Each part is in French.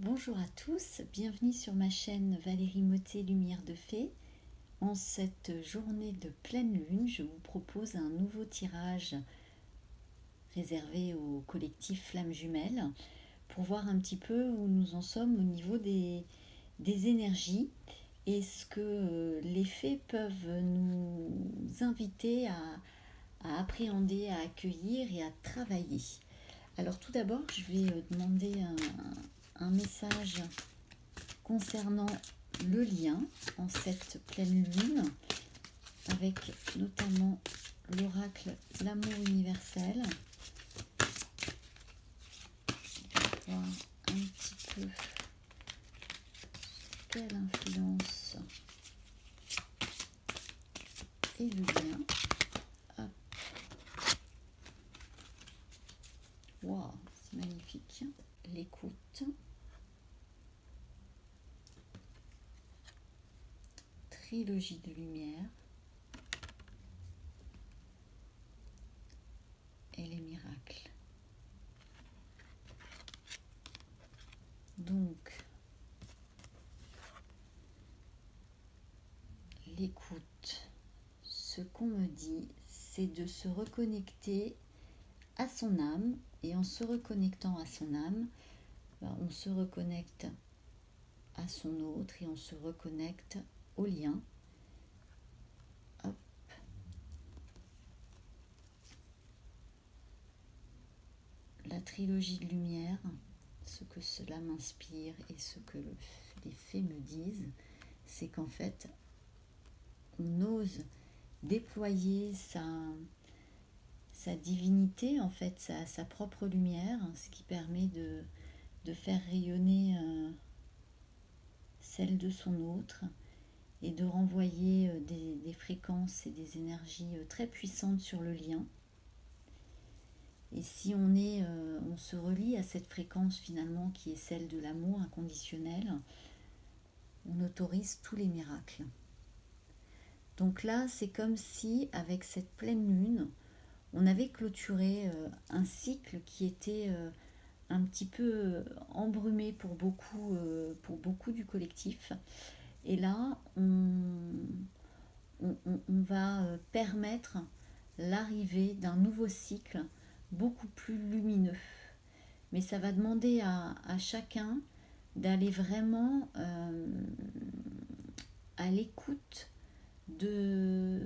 Bonjour à tous, bienvenue sur ma chaîne Valérie Mottet Lumière de Fée. En cette journée de pleine lune, je vous propose un nouveau tirage réservé au collectif Flammes Jumelles pour voir un petit peu où nous en sommes au niveau des énergies et ce que les fées peuvent nous inviter à appréhender, à accueillir et à travailler. Alors tout d'abord, je vais demander un message concernant le lien en cette pleine lune, avec notamment l'oracle L'amour universel. On va voir un petit peu quelle influence est le lien. Hop. Wow, c'est magnifique. L'écoute. Trilogie de lumière. Et les miracles. Donc, l'écoute, ce qu'on me dit, c'est de se reconnecter à son âme, et en se reconnectant à son âme, on se reconnecte à son autre et on se reconnecte au lien. Hop. La trilogie de lumière, ce que cela m'inspire et ce que les fées me disent, c'est qu'en fait, on ose déployer sa divinité, en fait, sa propre lumière, ce qui permet de faire rayonner celle de son autre et de renvoyer des fréquences et des énergies très puissantes sur le lien. Et si on se relie à cette fréquence finalement qui est celle de l'amour inconditionnel, on autorise tous les miracles. Donc là, c'est comme si avec cette pleine lune, on avait clôturé un cycle qui était un petit peu embrumé pour beaucoup du collectif. Et là, on va permettre l'arrivée d'un nouveau cycle beaucoup plus lumineux. Mais ça va demander à chacun d'aller vraiment à l'écoute de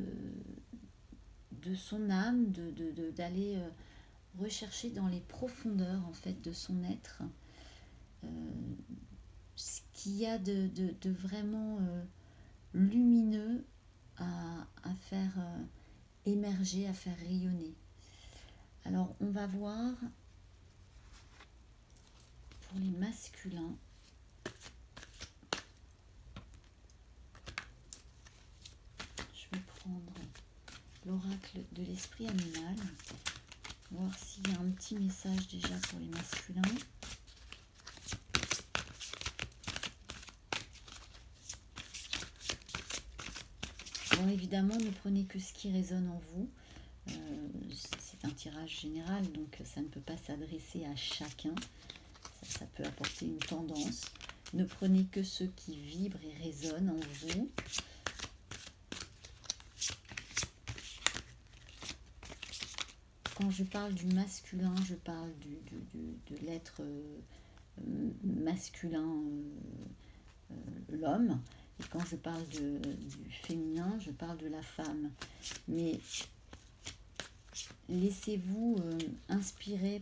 son âme, d'aller rechercher dans les profondeurs en fait de son être ce qu'il y a de vraiment lumineux à faire émerger, à faire rayonner. Alors on va voir pour les masculins. Je vais prendre l'oracle de l'esprit animal, voir s'il y a un petit message déjà pour les masculins. Bon, évidemment, ne prenez que ce qui résonne en vous. C'est un tirage général, donc ça ne peut pas s'adresser à chacun. Ça peut apporter une tendance. Ne prenez que ce qui vibre et résonne en vous. Quand je parle du masculin, je parle de l'être masculin, l'homme. Et quand je parle du féminin, je parle de la femme. Mais laissez-vous inspirer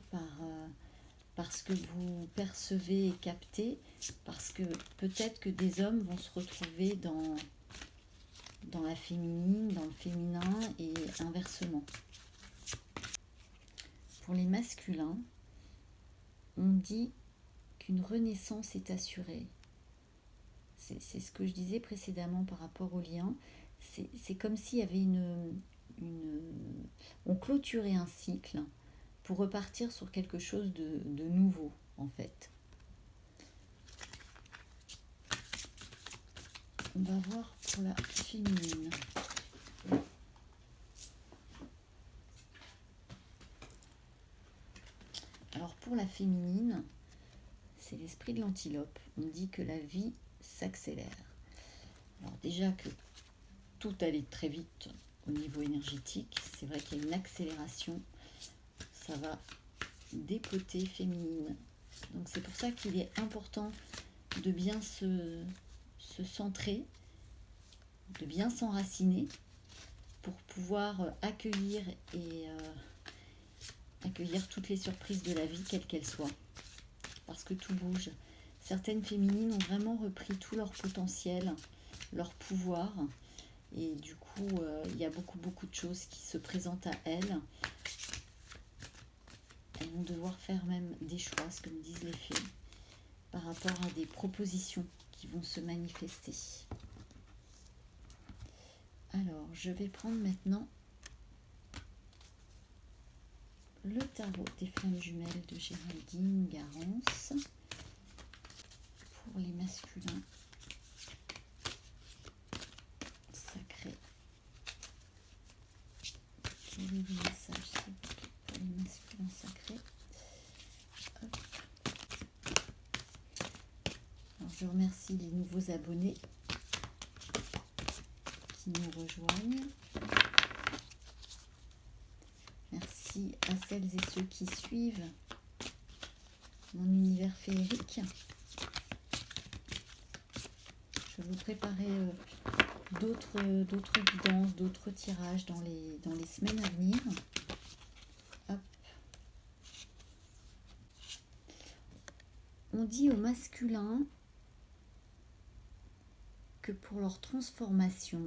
par ce que vous percevez et captez, parce que peut-être que des hommes vont se retrouver dans la féminine, dans le féminin et inversement. Pour les masculins, on dit qu'une renaissance est assurée. C'est ce que je disais précédemment par rapport au lien. C'est comme s'il y avait on clôturait un cycle pour repartir sur quelque chose de nouveau, en fait. On va voir pour la féminine. Alors pour la féminine, c'est l'esprit de l'antilope. On dit que la vie s'accélère. Alors déjà que tout allait très vite au niveau énergétique, c'est vrai qu'il y a une accélération, ça va dépoter féminine. Donc c'est pour ça qu'il est important de bien se centrer, de bien s'enraciner pour pouvoir accueillir toutes les surprises de la vie, quelles qu'elles soient. Parce que tout bouge. Certaines féminines ont vraiment repris tout leur potentiel, leur pouvoir. Et du coup, il y a beaucoup de choses qui se présentent à elles. Elles vont devoir faire même des choix, ce que me disent les fées, par rapport à des propositions qui vont se manifester. Alors, je vais prendre maintenant le tarot des flammes jumelles de Géraldine Garance pour les masculins sacrés. Quel est le message, s'il vous plaît, pour les masculins sacrés? Hop. Alors, je remercie les nouveaux abonnés qui nous rejoignent. Merci à celles et ceux qui suivent mon univers féerique. Je vais vous préparer d'autres guidances, d'autres tirages dans les semaines à venir. Hop. On dit aux masculins que pour leur transformation,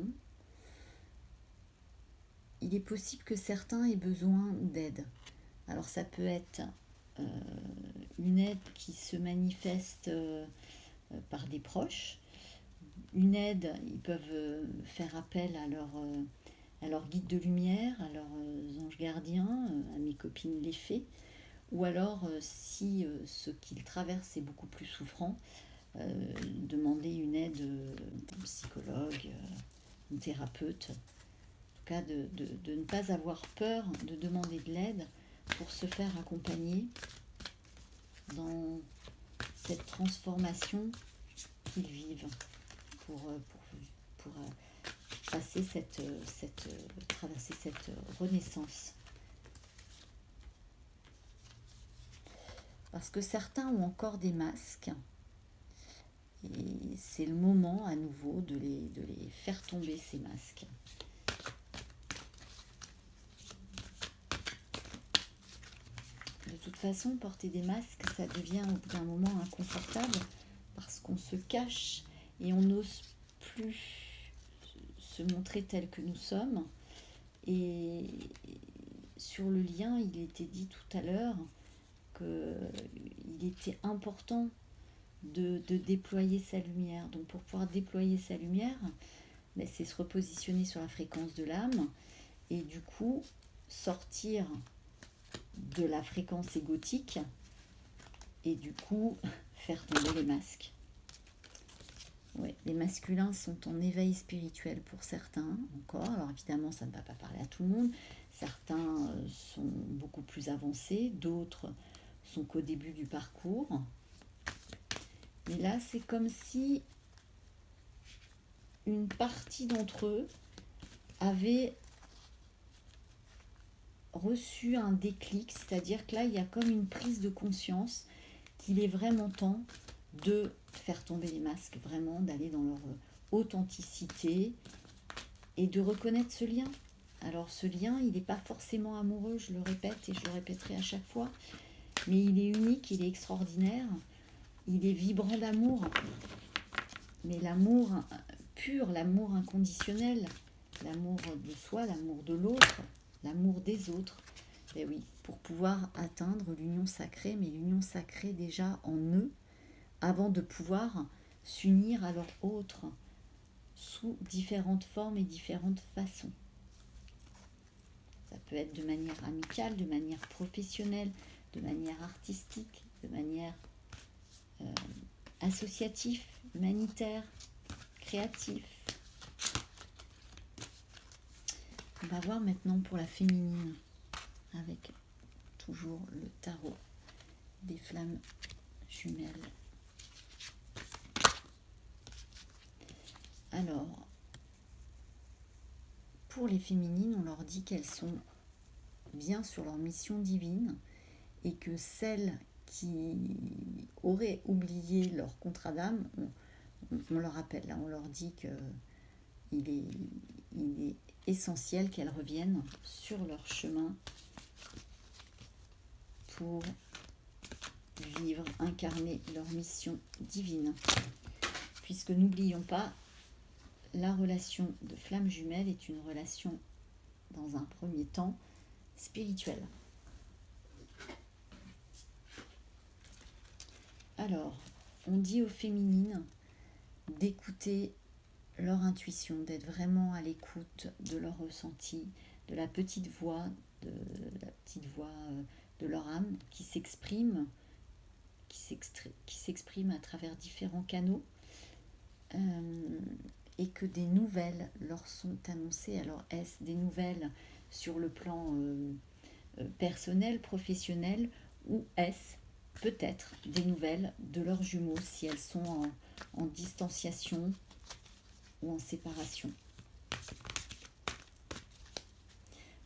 il est possible que certains aient besoin d'aide. Alors ça peut être une aide qui se manifeste par des proches. Une aide, ils peuvent faire appel à leur guide de lumière, à leurs anges gardiens, à mes copines les fées. Ou alors, si ce qu'ils traversent est beaucoup plus souffrant, demander une aide d'un psychologue, un thérapeute. En tout cas, de ne pas avoir peur de demander de l'aide pour se faire accompagner dans cette transformation qu'ils vivent, pour passer traverser cette renaissance. Parce que certains ont encore des masques, et c'est le moment à nouveau de les faire tomber, ces masques. De toute façon, porter des masques, ça devient au bout d'un moment inconfortable parce qu'on se cache et on n'ose plus se montrer tel que nous sommes. Et sur le lien, il était dit tout à l'heure qu'il était important de déployer sa lumière. Donc pour pouvoir déployer sa lumière, c'est se repositionner sur la fréquence de l'âme et du coup sortir de la fréquence égotique et du coup faire tomber les masques. Ouais, les masculins sont en éveil spirituel pour certains encore. Alors évidemment, ça ne va pas parler à tout le monde. Certains sont beaucoup plus avancés, d'autres sont qu'au début du parcours. Mais là, c'est comme si une partie d'entre eux avait reçu un déclic, c'est-à-dire que là, il y a comme une prise de conscience qu'il est vraiment temps de faire tomber les masques, vraiment d'aller dans leur authenticité et de reconnaître ce lien. Alors ce lien, il n'est pas forcément amoureux, je le répète et je le répéterai à chaque fois, mais il est unique, il est extraordinaire, il est vibrant d'amour, mais l'amour pur, l'amour inconditionnel, l'amour de soi, l'amour de l'autre, l'amour des autres. Et oui, pour pouvoir atteindre l'union sacrée, mais l'union sacrée déjà en eux, avant de pouvoir s'unir à leur autre sous différentes formes et différentes façons. Ça peut être de manière amicale, de manière professionnelle, de manière artistique, de manière associative, humanitaire, créative. On va voir maintenant pour la féminine, avec toujours le tarot des flammes jumelles Alors, pour les féminines, on leur dit qu'elles sont bien sur leur mission divine et que celles qui auraient oublié leur contrat d'âme, on leur rappelle, là, on leur dit qu'il est, il est essentiel qu'elles reviennent sur leur chemin pour vivre, incarner leur mission divine. Puisque n'oublions pas, la relation de flamme jumelle est une relation, dans un premier temps, spirituelle. Alors, on dit aux féminines d'écouter leur intuition, d'être vraiment à l'écoute de leur ressenti, de la petite voix, de leur âme qui s'exprime à travers différents canaux, et que des nouvelles leur sont annoncées. Alors, est-ce des nouvelles sur le plan personnel, professionnel, ou est-ce peut-être des nouvelles de leurs jumeaux si elles sont en distanciation ou en séparation.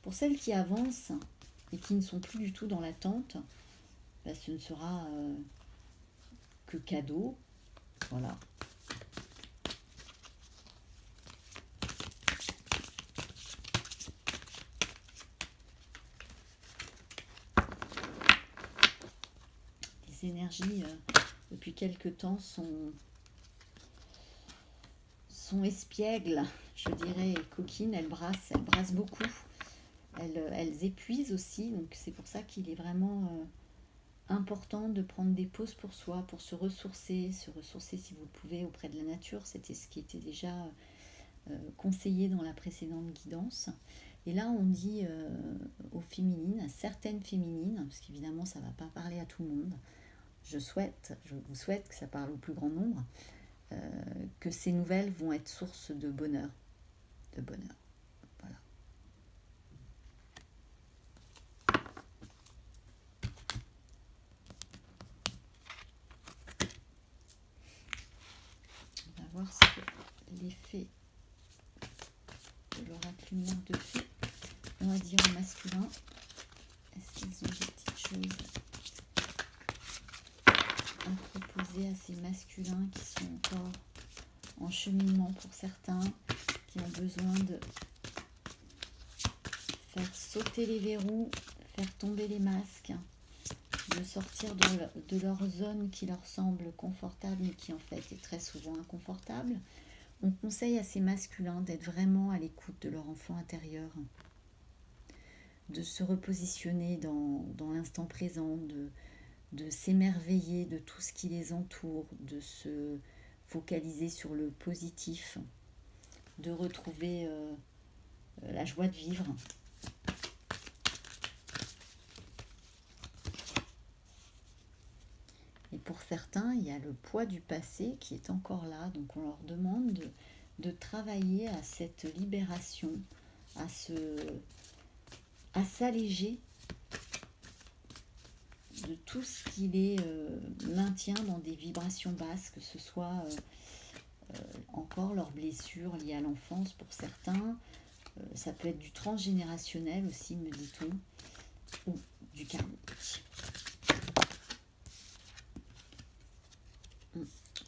Pour celles qui avancent et qui ne sont plus du tout dans l'attente, ce ne sera que cadeau. Voilà. Les énergies, depuis quelque temps, sont espiègles, je dirais, et coquines. Elles brassent beaucoup. Elles épuisent aussi, donc c'est pour ça qu'il est vraiment important de prendre des pauses pour soi, pour se ressourcer si vous le pouvez auprès de la nature. C'était ce qui était déjà conseillé dans la précédente guidance. Et là, on dit aux féminines, à certaines féminines, parce qu'évidemment, ça ne va pas parler à tout le monde. Je vous souhaite que ça parle au plus grand nombre, que ces nouvelles vont être source de bonheur. Voilà. On va voir ce que l'effet de l'oracle lumière de fée, on va dire au masculin. Est-ce qu'ils ont des petites choses à proposer à ces masculins qui sont encore en cheminement pour certains, qui ont besoin de faire sauter les verrous, faire tomber les masques, de sortir de leur zone qui leur semble confortable mais qui en fait est très souvent inconfortable. On conseille à ces masculins d'être vraiment à l'écoute de leur enfant intérieur, de se repositionner dans l'instant présent, de s'émerveiller de tout ce qui les entoure, de se focaliser sur le positif, de retrouver la joie de vivre. Et pour certains, il y a le poids du passé qui est encore là, donc on leur demande de travailler à cette libération, à s'alléger de tout ce qui les maintient dans des vibrations basses, que ce soit encore leurs blessures liées à l'enfance pour certains, ça peut être du transgénérationnel aussi, me dit-on, ou du karmique.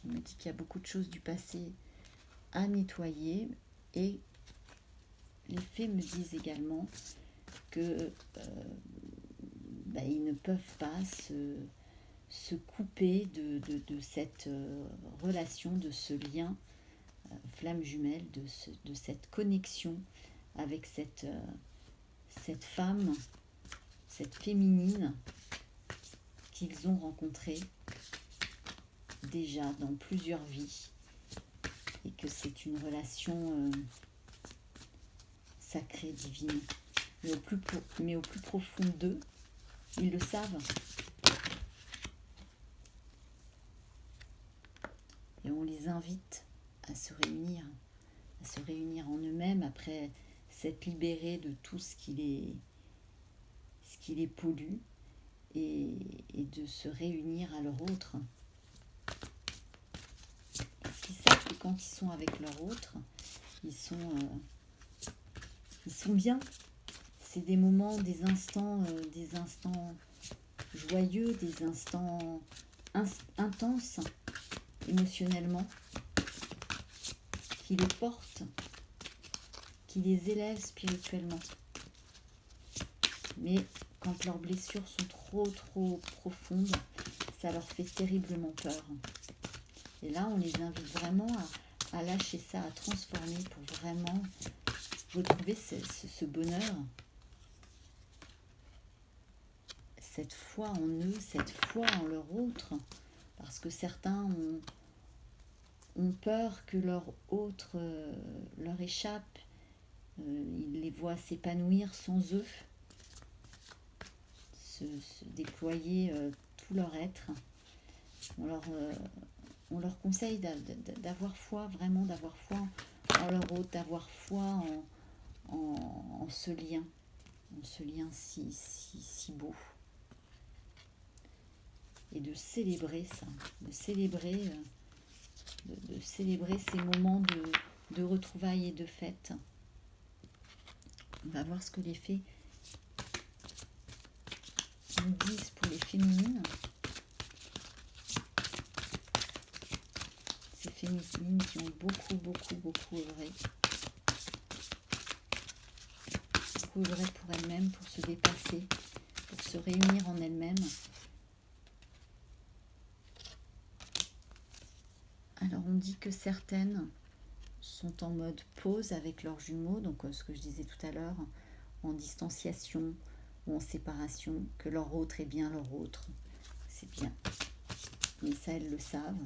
On me dit qu'il y a beaucoup de choses du passé à nettoyer, et les fées me disent également que ils ne peuvent pas se couper de cette relation, de ce lien flamme jumelle, de cette connexion avec cette femme, cette féminine qu'ils ont rencontrée déjà dans plusieurs vies, et que c'est une relation sacrée, divine. Mais au plus profond d'eux, ils le savent. Et on les invite à se réunir en eux-mêmes après s'être libérés de tout ce qui les pollue, et de se réunir à leur autre. Ils savent que quand ils sont avec leur autre, ils sont bien. C'est des moments, des instants joyeux, des instants intenses émotionnellement, qui les portent, qui les élèvent spirituellement. Mais quand leurs blessures sont trop profondes, ça leur fait terriblement peur. Et là, on les invite vraiment à lâcher ça, à transformer pour vraiment retrouver ce bonheur, cette foi en eux, cette foi en leur autre. Parce que certains ont peur que leur autre leur échappe. Ils les voient s'épanouir sans eux, se déployer tout leur être. On leur conseille d'avoir foi, vraiment d'avoir foi en leur autre, d'avoir foi en ce lien si beau. Et de célébrer ça, de célébrer ces moments de retrouvailles et de fête. On va voir ce que les fées nous disent pour les féminines. Ces féminines qui ont beaucoup œuvré. Beaucoup œuvré pour elles-mêmes, pour se dépasser, pour se réunir en elles-mêmes. Alors on dit que certaines sont en mode pause avec leurs jumeaux, donc ce que je disais tout à l'heure, en distanciation ou en séparation, que leur autre est bien leur autre. C'est bien. Mais ça, elles le savent.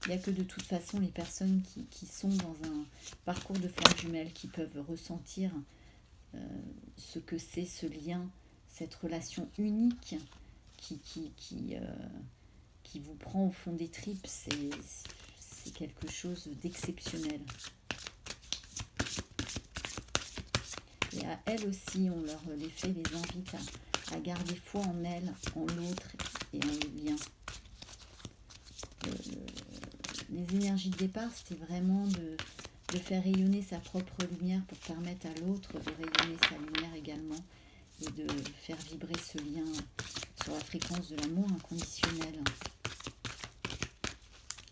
Il n'y a que de toute façon les personnes qui sont dans un parcours de flamme jumelle qui peuvent ressentir ce que c'est ce lien, cette relation unique qui vous prend au fond des tripes. C'est quelque chose d'exceptionnel. Et à elles aussi, les invite à garder foi en elles, en l'autre et en le lien. Les énergies de départ, c'était vraiment de faire rayonner sa propre lumière pour permettre à l'autre de rayonner sa lumière également et de faire vibrer ce lien sur la fréquence de l'amour inconditionnel.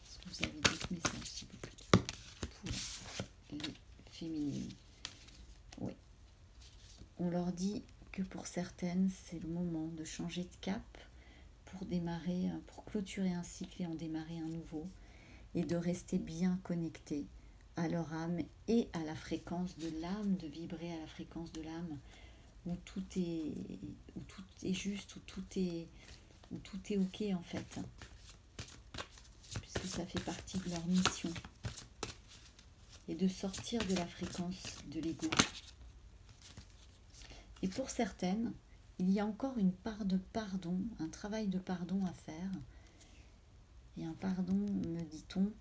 Est-ce que vous avez d'autres messages, s'il vous plaît, pour les féminines? Oui. On leur dit que pour certaines, c'est le moment de changer de cap pour clôturer un cycle et en démarrer un nouveau, et de rester bien connecté à leur âme et à la fréquence de l'âme, de vibrer à la fréquence de l'âme, où tout est juste, où tout est ok en fait, puisque ça fait partie de leur mission, et de sortir de la fréquence de l'ego. Et pour certaines, il y a encore une part de pardon, un travail de pardon à faire. Et un pardon, me dit-on,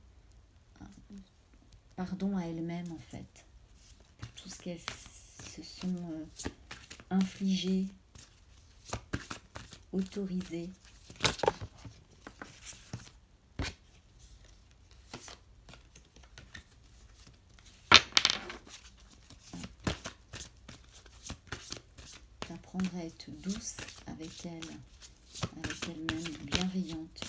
pardon à elles-mêmes en fait, pour tout ce qu'elles se sont infligées, autorisées. D'apprendre à être douce avec elles-mêmes, bienveillante.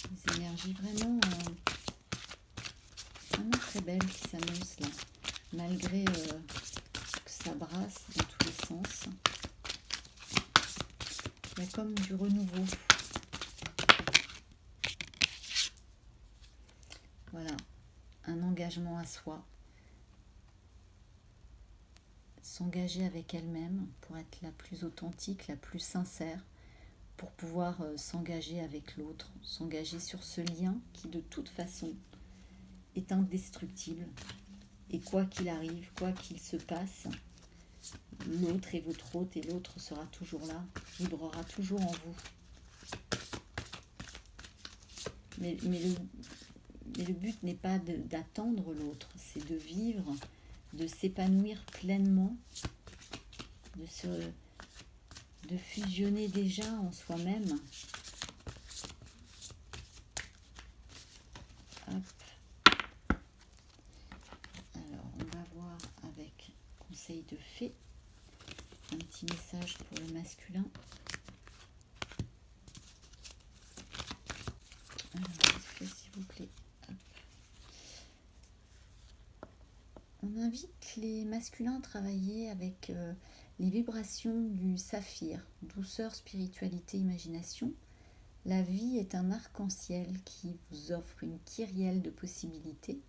Des énergies vraiment très belles qui s'annoncent là, malgré que ça brasse dans tous les sens. Il y a comme du renouveau. Voilà, un engagement à soi. S'engager avec elle-même pour être la plus authentique, la plus sincère, pour pouvoir s'engager avec l'autre, s'engager sur ce lien qui de toute façon est indestructible. Et quoi qu'il arrive, quoi qu'il se passe, l'autre est votre hôte et l'autre sera toujours là, vibrera toujours en vous. Mais le but n'est pas d'attendre l'autre, c'est de vivre, de s'épanouir pleinement, de de fusionner déjà en soi-même. Hop. Alors, on va voir avec conseil de fée un petit message pour le masculin. Alors, s'il vous plaît. Hop. On invite les masculins à travailler avec les vibrations du saphir, douceur, spiritualité, imagination. La vie est un arc-en-ciel qui vous offre une kyrielle de possibilités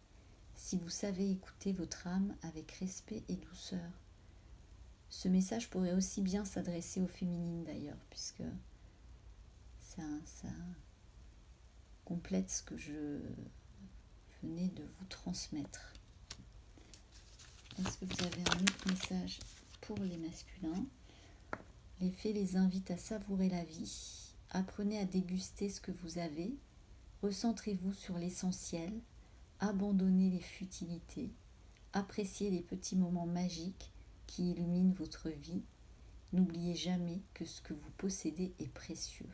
si vous savez écouter votre âme avec respect et douceur. Ce message pourrait aussi bien s'adresser aux féminines d'ailleurs, puisque ça complète ce que je venais de vous transmettre. Est-ce que vous avez un autre message pour les masculins? Les fées les invitent à savourer la vie. Apprenez à déguster ce que vous avez. Recentrez-vous sur l'essentiel. Abandonnez les futilités. Appréciez les petits moments magiques qui illuminent votre vie. N'oubliez jamais que ce que vous possédez est précieux.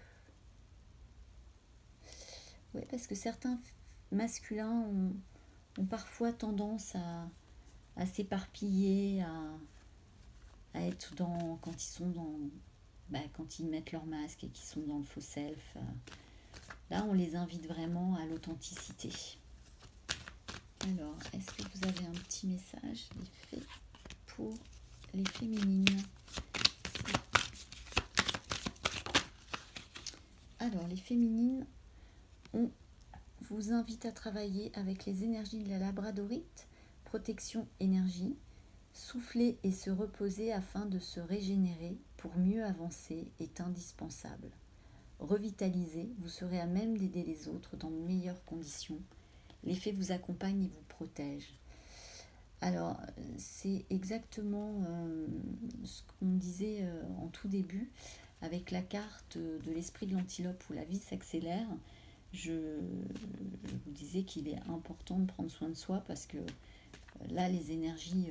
Oui, parce que certains masculins ont parfois tendance à s'éparpiller, à être dans, quand ils sont dans, quand ils mettent leur masque et qu'ils sont dans le faux self. Là, on les invite vraiment à l'authenticité. Alors, est-ce que vous avez un petit message, les fées, pour les féminines? Alors, les féminines, on vous invite à travailler avec les énergies de la labradorite, protection énergie, souffler et se reposer afin de se régénérer pour mieux avancer est indispensable. Revitalisez, vous serez à même d'aider les autres dans de meilleures conditions. Les fées vous accompagnent et vous protègent. Alors, c'est exactement ce qu'on disait en tout début, avec la carte de l'esprit de l'antilope où la vie s'accélère. Je vous disais qu'il est important de prendre soin de soi parce que là, les énergies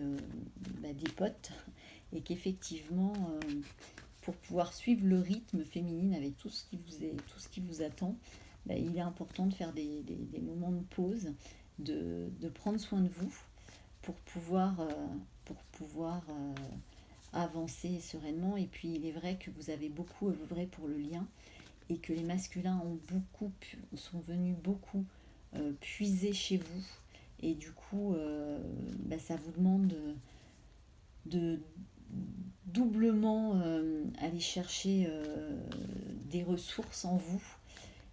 dépotent et qu'effectivement, pour pouvoir suivre le rythme féminine avec tout ce qui vous attend, il est important de faire des moments de pause, de prendre soin de vous pour pouvoir avancer sereinement. Et puis, il est vrai que vous avez beaucoup œuvré pour le lien et que les masculins sont venus beaucoup puiser chez vous. Et du coup, ça vous demande de doublement aller chercher des ressources en vous.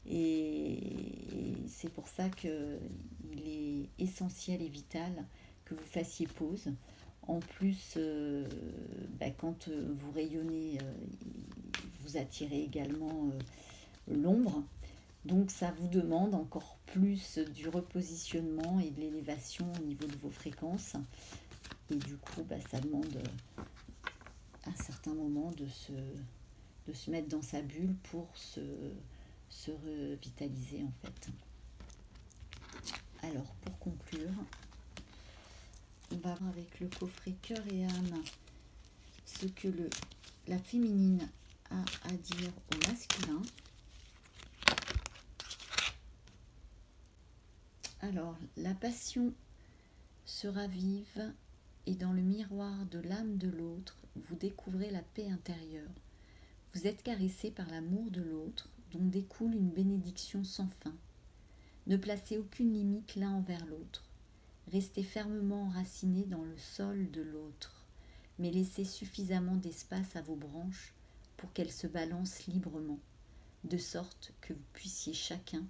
Et c'est pour ça qu'il est essentiel et vital que vous fassiez pause. En plus, quand vous rayonnez, vous attirez également l'ombre. Donc ça vous demande encore plus du repositionnement et de l'élévation au niveau de vos fréquences. Et du coup, ça demande à certains moments de se mettre dans sa bulle pour se revitaliser en fait. Alors pour conclure, on va voir avec le coffret cœur et âme ce que la féminine a à dire au masculin. Alors, la passion se ravive et dans le miroir de l'âme de l'autre, vous découvrez la paix intérieure. Vous êtes caressé par l'amour de l'autre, dont découle une bénédiction sans fin. Ne placez aucune limite l'un envers l'autre. Restez fermement enraciné dans le sol de l'autre, mais laissez suffisamment d'espace à vos branches pour qu'elles se balancent librement, de sorte que vous puissiez chacun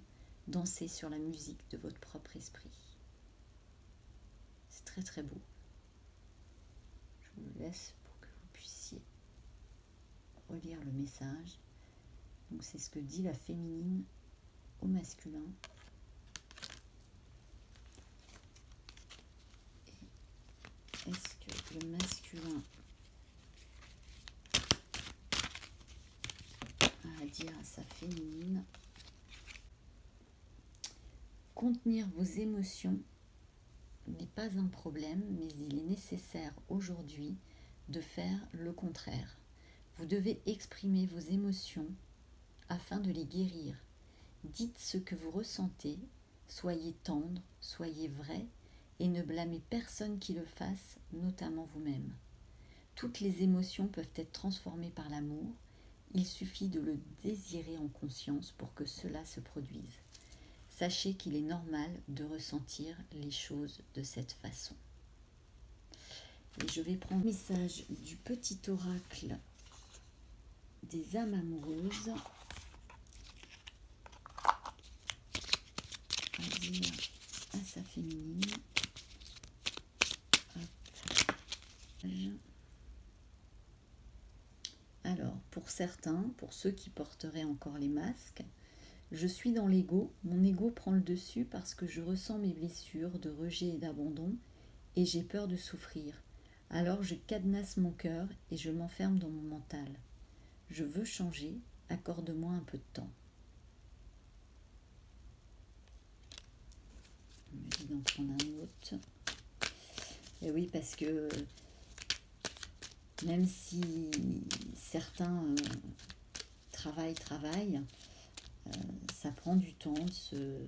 danser sur la musique de votre propre esprit. C'est très très beau. Je vous laisse pour que vous puissiez relire le message. Donc c'est ce que dit la féminine au masculin. Et est-ce que le masculin a à dire à sa féminine? Contenir vos émotions n'est pas un problème, mais il est nécessaire aujourd'hui de faire le contraire. Vous devez exprimer vos émotions afin de les guérir. Dites ce que vous ressentez, soyez tendre, soyez vrai et ne blâmez personne qui le fasse, notamment vous-même. Toutes les émotions peuvent être transformées par l'amour. Il suffit de le désirer en conscience pour que cela se produise. Sachez qu'il est normal de ressentir les choses de cette façon. Et je vais prendre le message du petit oracle des âmes amoureuses à dire à sa féminine. Alors, pour certains, pour ceux qui porteraient encore les masques, je suis dans l'ego, mon ego prend le dessus parce que je ressens mes blessures de rejet et d'abandon et j'ai peur de souffrir. Alors je cadenasse mon cœur et je m'enferme dans mon mental. Je veux changer, accorde-moi un peu de temps. Je vais en prendre un autre. Et oui, parce que même si certains travaillent, ça prend du temps de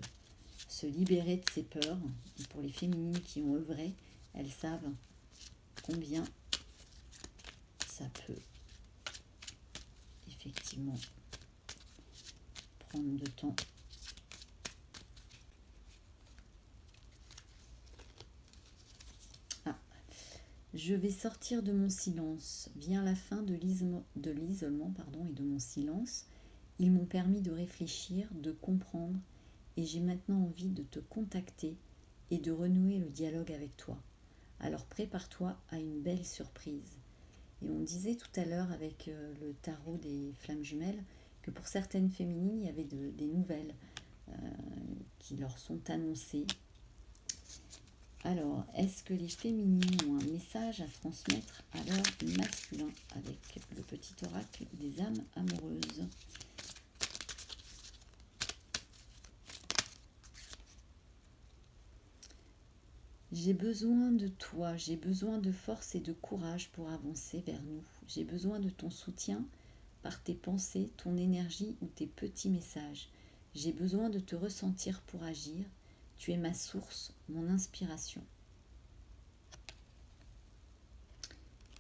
se libérer de ses peurs. Et pour les féminines qui ont œuvré, elles savent combien ça peut effectivement prendre de temps. Je vais sortir de mon silence. Vient la fin de l'isolement et de mon silence. Ils m'ont permis de réfléchir, de comprendre, et j'ai maintenant envie de te contacter et de renouer le dialogue avec toi. Alors prépare-toi à une belle surprise. Et on disait tout à l'heure avec le tarot des flammes jumelles que pour certaines féminines, il y avait des nouvelles qui leur sont annoncées. Alors, est-ce que les féminines ont un message à transmettre à leur masculin avec le petit oracle des âmes amoureuses? J'ai besoin de toi, j'ai besoin de force et de courage pour avancer vers nous. J'ai besoin de ton soutien par tes pensées, ton énergie ou tes petits messages. J'ai besoin de te ressentir pour agir. Tu es ma source, mon inspiration.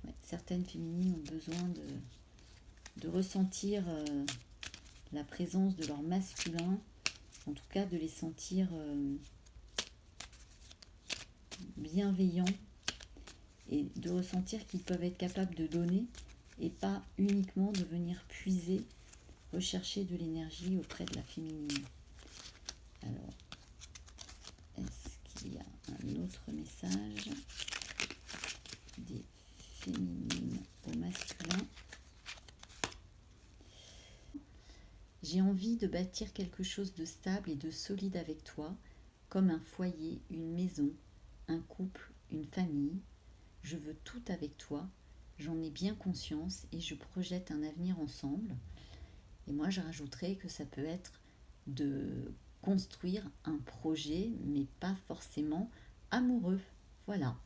Ouais, certaines féminines ont besoin de ressentir la présence de leur masculin, en tout cas de les sentir bienveillants et de ressentir qu'ils peuvent être capables de donner et pas uniquement de venir puiser, rechercher de l'énergie auprès de la féminine. Alors, est-ce qu'il y a un autre message des féminines au masculin? J'ai envie de bâtir quelque chose de stable et de solide avec toi, comme un foyer, une maison, un couple, une famille. Je veux tout avec toi, j'en ai bien conscience et je projette un avenir ensemble. Et moi, je rajouterais que ça peut être de construire un projet, mais pas forcément amoureux. Voilà.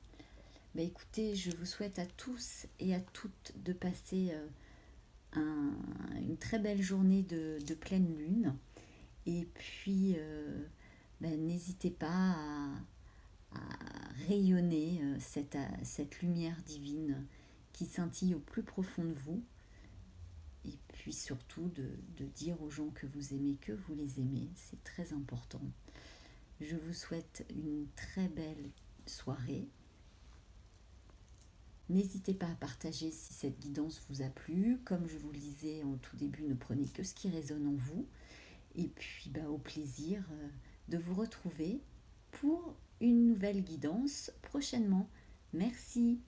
Écoutez, je vous souhaite à tous et à toutes de passer une très belle journée de pleine lune. Et puis, n'hésitez pas à rayonner cette lumière divine qui scintille au plus profond de vous. Et puis surtout de dire aux gens que vous aimez que vous les aimez, c'est très important. Je vous souhaite une très belle soirée. N'hésitez pas à partager si cette guidance vous a plu. Comme je vous le disais en tout début, ne prenez que ce qui résonne en vous. Et puis au plaisir de vous retrouver pour une nouvelle guidance prochainement. Merci.